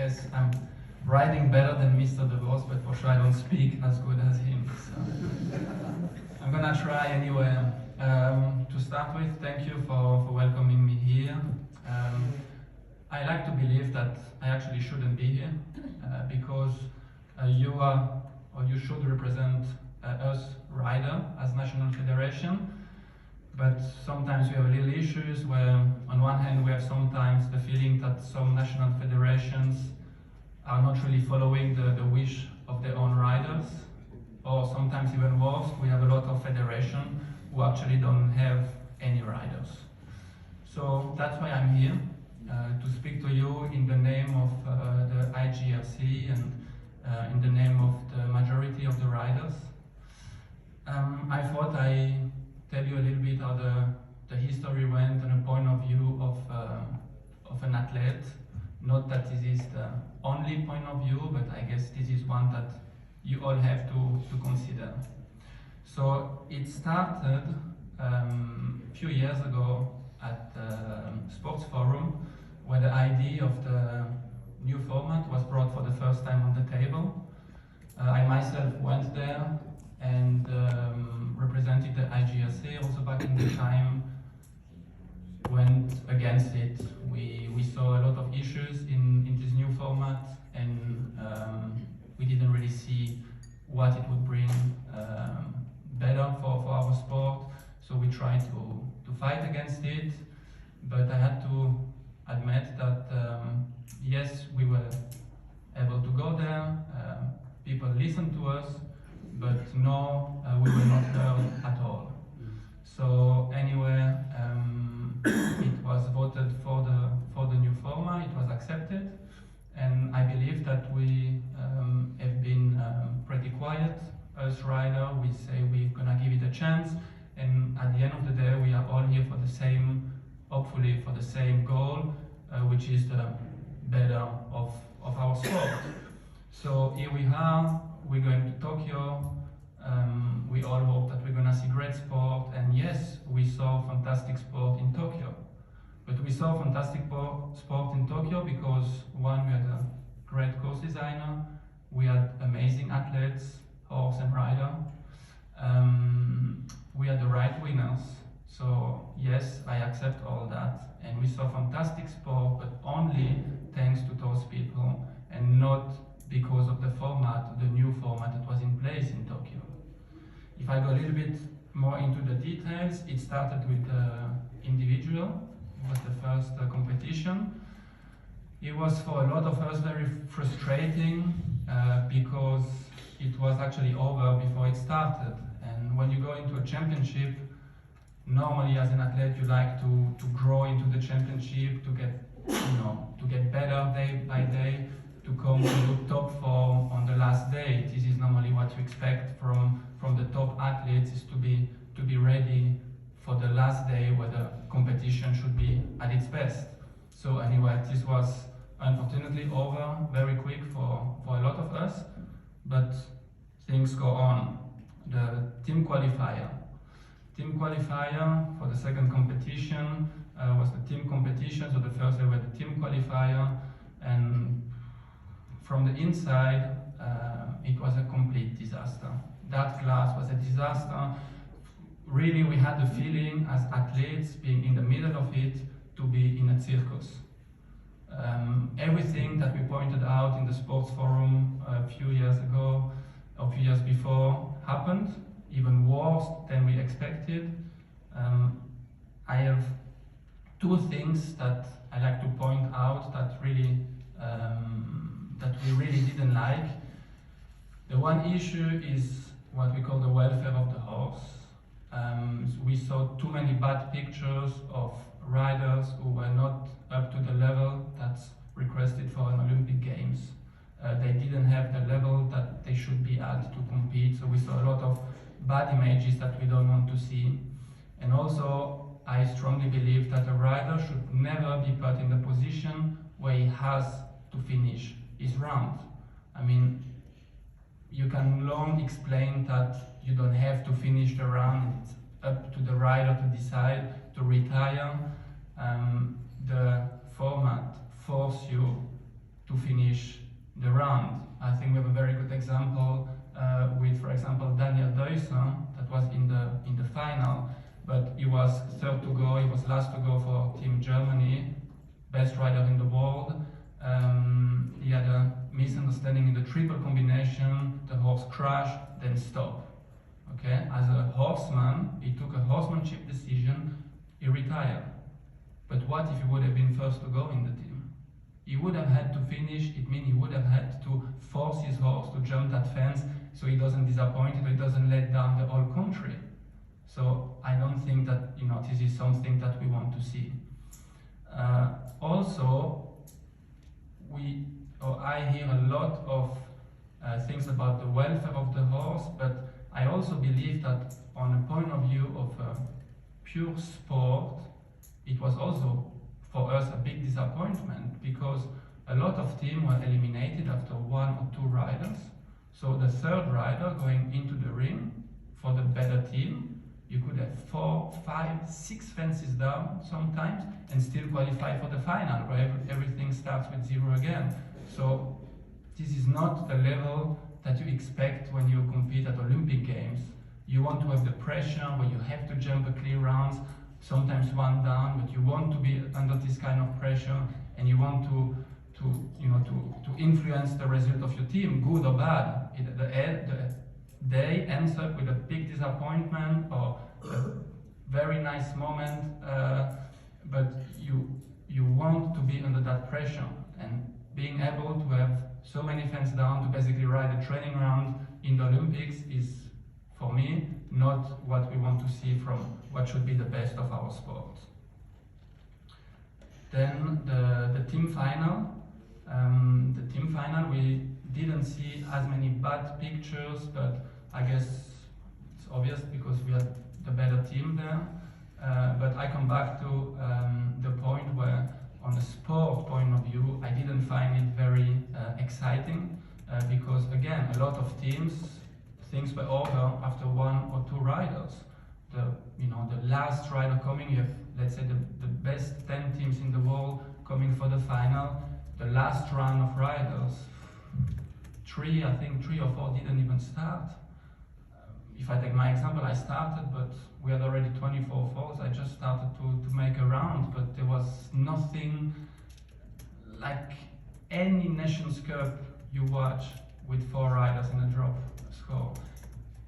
guess I'm riding better than Mr. De Vos, but for sure I don't speak as good as him. So I'm gonna try anyway. To start with, thank you for welcoming me here. I like to believe that I actually shouldn't be here because you are, or you should represent us rider as national federation. But sometimes we have little issues where, on one hand, we have sometimes the feeling that some national federations are not really following the wish of their own riders, or sometimes even worse, we have a lot of federations who actually don't have any riders. So that's why I'm here, to speak to you in the name of the IGRC and in the name of the majority of the riders. I thought I tell you a little bit how the history went and a point of view of an athlete. Not that this is the only point of view, but I guess this is one that you all have to consider. So it started a few years ago at the Sports Forum, where the idea of the new format was brought for the first time on the table. I myself went there and represented the IGRC also back in the time, went against it. We saw a lot of issues in this new format, and we didn't really see what it would bring better for our sport. So we tried to fight against it, but I had to admit that yes, we were able to go there, people listened to us, but no, we were not heard at all. So anyway, it was voted for the new format, it was accepted, and I believe that we have been pretty quiet. Us rider, we say we're gonna give it a chance, and at the end of the day, we are all here for the same, hopefully for the same goal, which is the better of our sport. So here we are, we're going to Tokyo. We all hope that we're gonna see great sport, and yes, we saw fantastic sport in Tokyo. But we saw fantastic sport in Tokyo because, one, we had a great course designer, we had amazing athletes, horse and rider, we had the right winners. So yes, I accept all that, and we saw fantastic sport, but only thanks to those people, and not because of the format, the new format that was in place in Tokyo. If I go a little bit more into the details, it started with the individual. It was the first competition. It was for a lot of us very frustrating because it was actually over before it started. And when you go into a championship, normally as an athlete you like to grow into the championship, to get better day by day, to come to top form on the last day. This is normally what you expect from the top athletes, is to be ready for the last day where the competition should be at its best. So anyway, this was unfortunately over very quick for a lot of us, but things go on. The team qualifier. Team qualifier for the second competition was the team competition. So the first day was the team qualifier, and from the inside, it was a complete disaster. That class was a disaster. Really, we had the feeling as athletes, being in the middle of it, to be in a circus. Everything that we pointed out in the Sports Forum a few years ago, a few years before, happened, even worse than we expected. I have two things that I like to point out that really that we really didn't like. The one issue is what we call the welfare of the horse. We saw too many bad pictures of riders who were not up to the level that's requested for an Olympic Games. They didn't have the level that they should be at to compete, so we saw a lot of bad images that we don't want to see. And also, I strongly believe that a rider should never be put in the position where he has to finish his round. I mean, you can long explain that you don't have to finish the round, it's up to the rider to decide to retire. The format forces you to finish round. I think we have a very good example with, for example, Daniel Deussen, that was in the final, but he was third to go, he was last to go for Team Germany, best rider in the world. He had a misunderstanding in the triple combination, the horse crashed, then stopped. Okay, as a horseman, he took a horsemanship decision, he retired. But what if he would have been first to go in the team? He would have had to finish, it means he would have had to force his horse to jump that fence so he doesn't disappoint, so he doesn't let down the whole country. So I don't think that, you know, this is something that we want to see. Also, I hear a lot of things about the welfare of the horse, but I also believe that on a point of view of pure sport, it was also for us a big disappointment because a lot of teams were eliminated after 1 or 2 riders. So the third rider going into the ring for the better team, you could have 4, 5, 6 fences down sometimes and still qualify for the final where everything starts with 0 again. So this is not the level that you expect when you compete at Olympic Games. You want to have the pressure where you have to jump a clear rounds, sometimes 1 down, but you want to be under this kind of pressure and you want to influence the result of your team, good or bad. The day ends up with a big disappointment or a very nice moment, but you want to be under that pressure, and being able to have so many fans down to basically ride a training round in the Olympics is, for me, not what we want to see from what should be the best of our sport. Then the team final. We didn't see as many bad pictures, but I guess it's obvious because we had the better team there. But I come back to the point where, on a sport point of view, I didn't find it very exciting because, again, a lot of teams, things were over after 1 or 2 riders. The last rider coming, you have, let's say, the best 10 teams in the world coming for the final. The last run of riders, 3 or 4 didn't even start. If I take my example, I started, but we had already 24 falls. I just started to make a round, but there was nothing like any Nations Cup you watch with 4 riders in a drop score.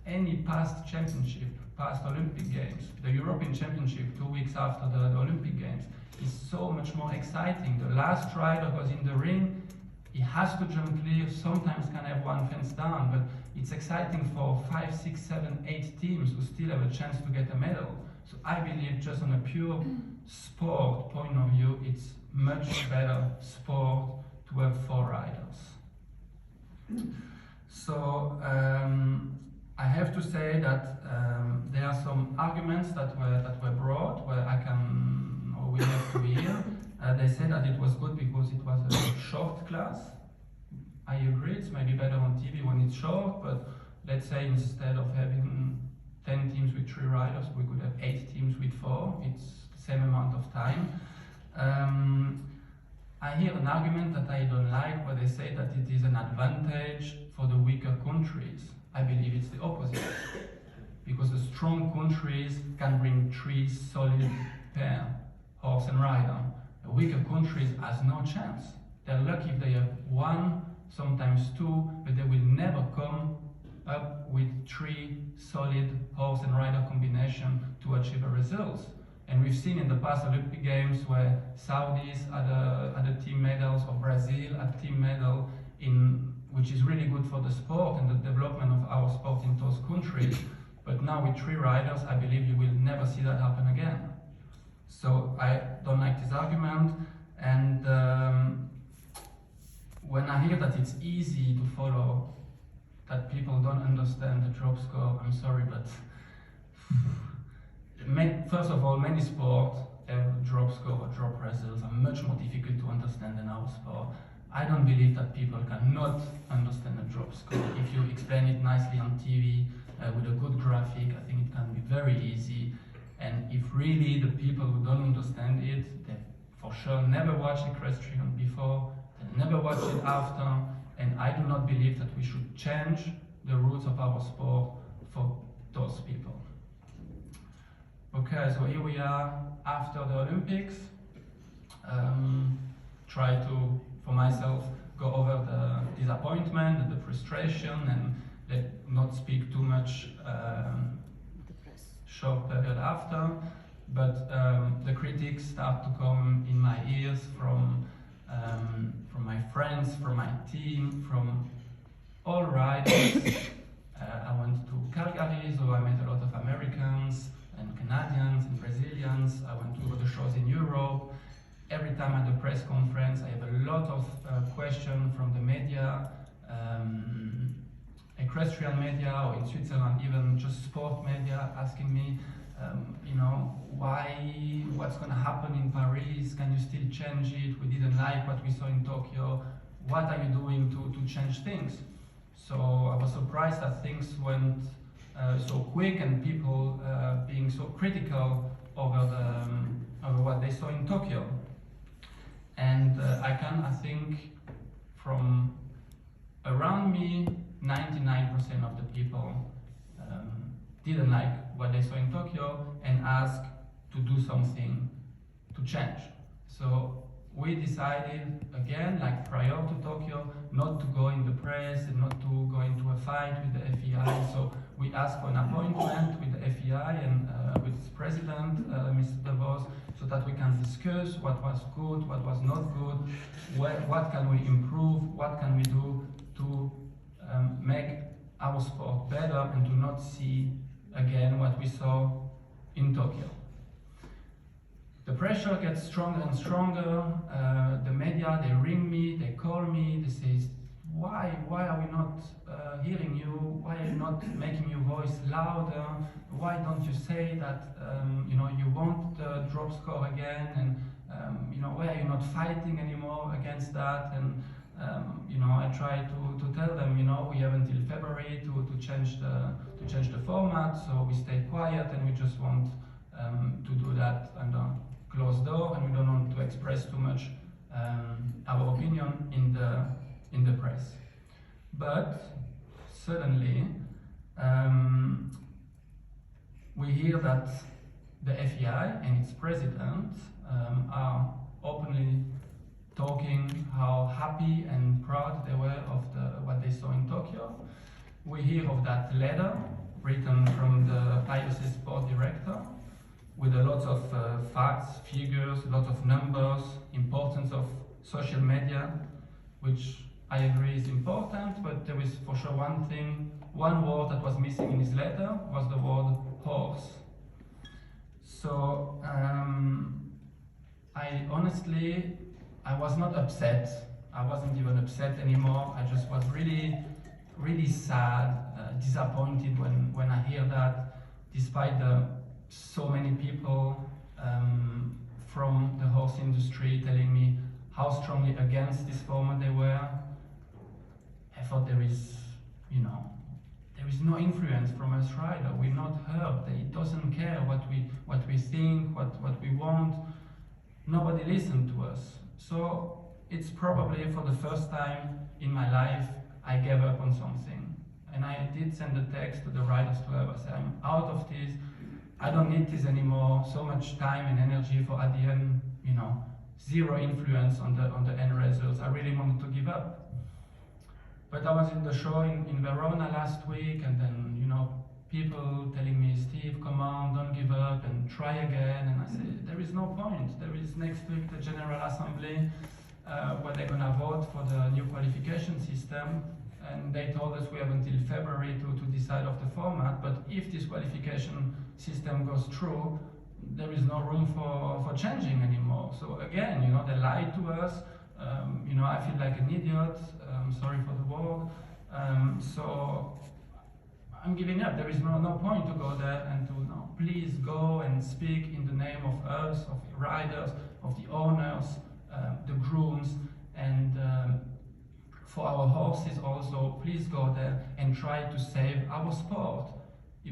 Any past championship, past Olympic Games, the European Championship 2 weeks after the Olympic Games is so much more exciting. The last rider goes in the ring, he has to jump clear, sometimes can have 1 fence down, but it's exciting for 5, 6, 7, 8 teams who still have a chance to get a medal. So I believe just on a pure sport point of view, it's much better sport to have 4 riders. So I have to say that there are some arguments that were brought where we have to hear. They said that it was good because it was a short class. I agree, it's maybe better on TV when it's short, but let's say instead of having 10 teams with 3 riders, we could have 8 teams with 4. It's the same amount of time. I hear an argument that I don't like where they say that it is an advantage for the weaker countries. I believe it's the opposite. Because the strong countries can bring 3 solid pair, horse and rider. The weaker countries has no chance. They're lucky if they have 1, sometimes 2, but they will never come up with 3 solid horse and rider combination to achieve a result. And we've seen in the past Olympic Games where Saudis had a team medals, or Brazil had team medal, which is really good for the sport and the development of our sport in those countries. But now with 3 riders, I believe you will never see that happen again. So I don't like this argument, and when I hear that it's easy to follow, that people don't understand the drop score, I'm sorry, but first of all, many sports have drop score or drop results are much more difficult to understand than our sport. I don't believe that people cannot understand the drop score. If you explain it nicely on TV with a good graphic, I think it can be very easy. And if really the people who don't understand it, they for sure never watched equestrian before, they never watched it after, and and I do not believe that we should change the roots of our sport for those people. Okay, so here we are after the Olympics. Try to, for myself, go over the disappointment and the frustration and not speak too much short period after. But the critics start to come in my ears from my friends, from my team, from all riders. I went to Calgary, so I met a lot of Americans and Canadians and Brazilians. I went to the shows in Europe. Every time at the press conference, I have a lot of questions from the media, equestrian media, or in Switzerland, even just sport media, asking me, what's going to happen in Paris? Can you still change it? We didn't like what we saw in Tokyo. What are you doing to change things? So I was surprised that things went so quick and people being so critical over what they saw in Tokyo. And I think from around me, 99% of the people didn't like what they saw in Tokyo and asked to do something to change. So we decided, again, like prior to Tokyo, not to go in the press and not to go into a fight with the FEI. So we asked for an appointment with the FEI and with its president, Mr. DeVos, so that we can discuss what was good, what was not good, what can we improve, what can we do to make our sport better and to not see again what we saw in Tokyo. The pressure gets stronger and stronger. The media, they ring me, they call me, they say, why are we not hearing you? Why are you not making your voice louder? Why don't you say that you want the drop score again? And why are you not fighting anymore against that? And I try to tell them, we have until February to change the format. So we stay quiet and we just want to do that under closed door, and we don't want to express too much our opinion in the press. But suddenly we hear that the FEI and its president are openly talking how happy and proud they were of what they saw in Tokyo. We hear of that letter written from the IOC sport director with a lot of facts, figures, a lot of numbers, importance of social media, which I agree is important, but there is for sure one word that was missing in his letter was the word horse. So I was not upset. I wasn't even upset anymore. I just was really, really sad, disappointed when I hear that, despite so many people from the horse industry telling me how strongly against this format they were. I thought there is no influence from us rider. We're not heard. It doesn't care what we think, what we want. Nobody listened to us. So it's probably for the first time in my life I gave up on something. And I did send a text to the Riders Club. I said, I'm out of this. I don't need this anymore. So much time and energy for at the end, zero influence on the end results. I really wanted to give up. But I was in the show in Verona last week, and then people telling me, Steve, come on, don't give up and try again. And I said, there is no point. There is next week the General Assembly where they're gonna vote for the new qualification system. And they told us we have until February to decide of the format. But if this qualification system goes through, there is no room for changing anymore. So again, they lied to us. I feel like an idiot. Sorry for the word. So I'm giving up. There is no point to go there and to please go and speak in the name of us, of the riders, of the owners, the grooms, and for our horses also. Please go there and try to save our sport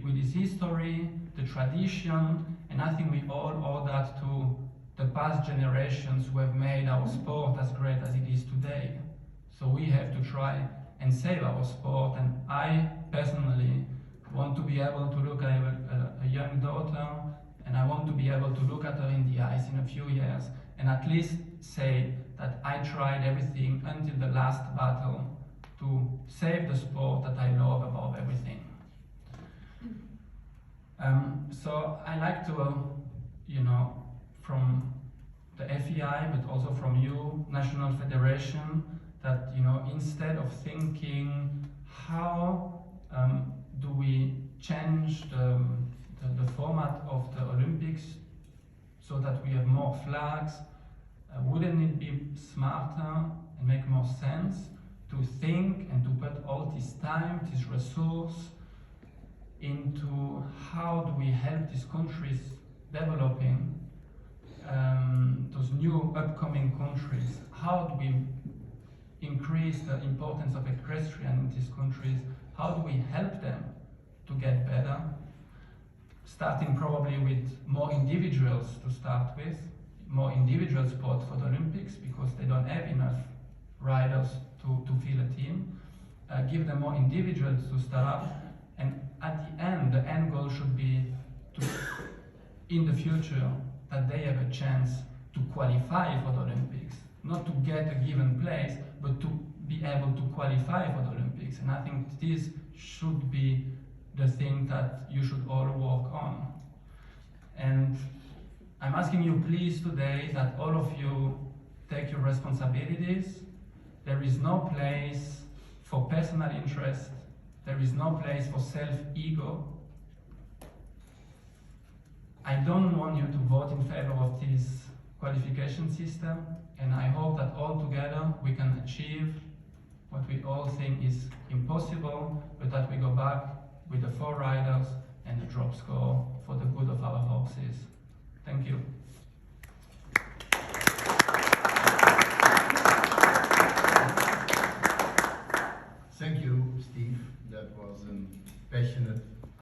with its history, the tradition, and I think we all owe that to the past generations who have made our sport as great as it is today. So we have to try and save our sport, and I personally want to be able to look at a young daughter, and I want to be able to look at her in the eyes in a few years and at least say that I tried everything until the last battle to save the sport that I love above everything. So I like to, from the FEI, but also from you, National Federation, that instead of thinking how do we change the format of the Olympics so that we have more flags, wouldn't it be smarter and make more sense to think and to put all this time, this resource into how do we help these countries developing, those new upcoming countries? How do we increase the importance of equestrian in these countries? How do we help them to get better? Starting probably with more individuals to start with, more individual sport for the Olympics, because they don't have enough riders to fill a team. Give them more individuals to start, and at the end goal should be to, in the future, that they have a chance to qualify for the Olympics. Not to get a given place, but to be able to qualify for the Olympics. And I think this should be the thing that you should all work on. And I'm asking you please today that all of you take your responsibilities. There is no place for personal interest. There is no place for self-ego. I don't want you to vote in favor of this qualification system, and I hope that all together we can achieve what we all think is impossible, but that we go back with the 4 riders and the drop score for the good of our horses. Thank you.